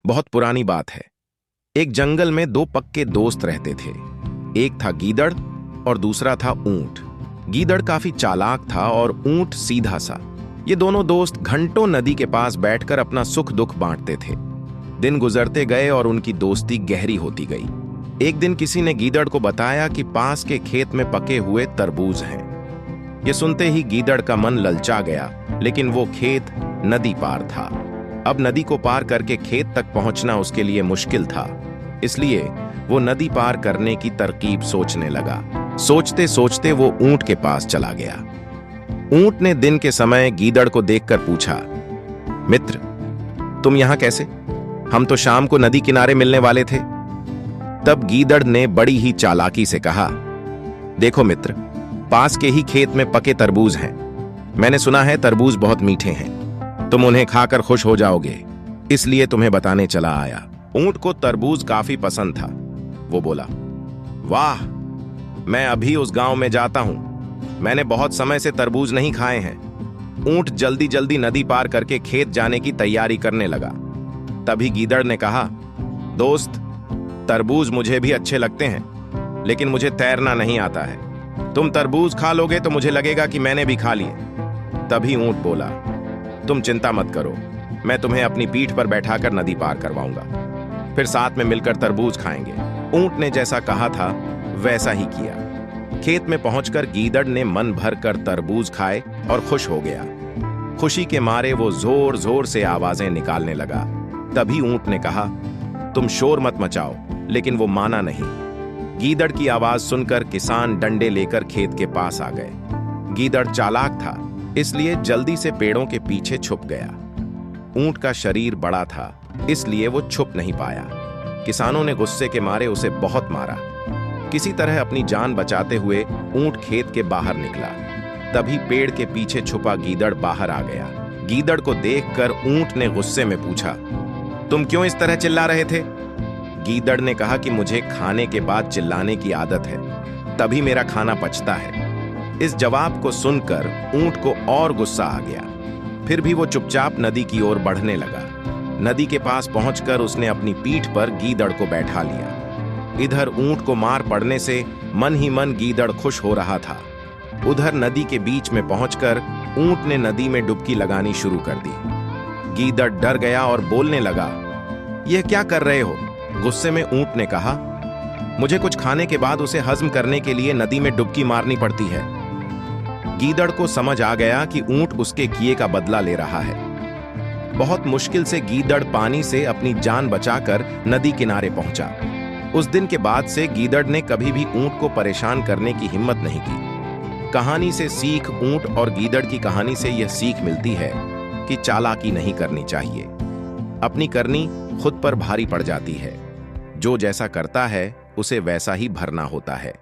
बहुत पुरानी बात है। एक जंगल में दो पक्के दोस्त रहते थे। एक था गीदड़ और दूसरा था ऊंट। गीदड़ काफी चालाक था और ऊंट सीधा सा। ये दोनों दोस्त घंटों नदी के पास बैठकर अपना सुख दुख बांटते थे। दिन गुजरते गए और उनकी दोस्ती गहरी होती गई। एक दिन किसी ने गीदड़ को बताया कि पास के खेत में पके हुए तरबूज हैं। ये सुनते ही गीदड़ का मन ललचा गया, लेकिन वो खेत नदी पार था। अब नदी को पार करके खेत तक पहुंचना उसके लिए मुश्किल था, इसलिए वो नदी पार करने की तरकीब सोचने लगा। सोचते सोचते वो ऊंट के पास चला गया। ऊंट ने दिन के समय गीदड़ को देखकर पूछा, मित्र, तुम यहां कैसे? हम तो शाम को नदी किनारे मिलने वाले थे। तब गीदड़ ने बड़ी ही चालाकी से कहा, देखो मित्र, पास के ही खेत में पके तरबूज हैं। मैंने सुना है तरबूज बहुत मीठे हैं। तुम उन्हें खाकर खुश हो जाओगे, इसलिए तुम्हें बताने चला आया। ऊंट को तरबूज काफी पसंद था। वो बोला, वाह, मैं अभी उस गांव में जाता हूं। मैंने बहुत समय से तरबूज नहीं खाए हैं। ऊंट जल्दी जल्दी नदी पार करके खेत जाने की तैयारी करने लगा। तभी गीदड़ ने कहा, दोस्त, तरबूज मुझे भी अच्छे लगते हैं, लेकिन मुझे तैरना नहीं आता है। तुम तरबूज खा लोगे तो मुझे लगेगा कि मैंने भी खा लिए। तभी ऊंट बोला, तुम चिंता मत करो, मैं तुम्हें अपनी पीठ पर बैठाकर नदी पार करवाऊंगा, फिर साथ में मिलकर तरबूज खाएंगे। ऊंट ने जैसा कहा था वैसा ही किया। खेत में पहुंचकर गीदड़ ने मन भर कर तरबूज खाए और खुश हो गया। खुशी के मारे वो जोर जोर से आवाजें निकालने लगा। तभी ऊंट ने कहा, तुम शोर मत मचाओ, लेकिन वो माना नहीं। गीदड़ की आवाज सुनकर किसान डंडे लेकर खेत के पास आ गए। गीदड़ चालाक था, इसलिए जल्दी से पेड़ों के पीछे छुप गया। ऊंट का शरीर बड़ा था, इसलिए वो छुप नहीं पाया। किसानों ने गुस्से के मारे उसे बहुत मारा। किसी तरह अपनी जान बचाते हुए ऊंट खेत के बाहर निकला। तभी पेड़ के पीछे छुपा गीदड़ बाहर आ गया। गीदड़ को देखकर ऊंट ने गुस्से में पूछा, तुम क्यों इस तरह चिल्ला रहे थे? गीदड़ ने कहा कि मुझे खाने के बाद चिल्लाने की आदत है, तभी मेरा खाना पचता है। इस जवाब को सुनकर ऊंट को और गुस्सा आ गया। फिर भी वो चुपचाप नदी की ओर बढ़ने लगा। नदी के पास पहुंचकर उसने अपनी पीठ पर गीदड़ को बैठा लिया। इधर ऊंट को मार पड़ने से मन ही मन गीदड़ खुश हो रहा था। उधर नदी के बीच में पहुंचकर ऊंट ने नदी में डुबकी लगानी शुरू कर दी। गीदड़ डर गया और बोलने लगा, यह क्या कर रहे हो? गुस्से में ऊंट ने कहा, मुझे कुछ खाने के बाद उसे हजम करने के लिए नदी में डुबकी मारनी पड़ती है। गीदड़ को समझ आ गया कि ऊंट उसके किए का बदला ले रहा है। बहुत मुश्किल से गीदड़ पानी से अपनी जान बचाकर नदी किनारे पहुंचा। उस दिन के बाद से गीदड़ ने कभी भी ऊंट को परेशान करने की हिम्मत नहीं की। कहानी से सीख, ऊंट और गीदड़ की कहानी से यह सीख मिलती है कि चालाकी नहीं करनी चाहिए। अपनी करनी खुद पर भारी पड़ जाती है। जो जैसा करता है उसे वैसा ही भरना होता है।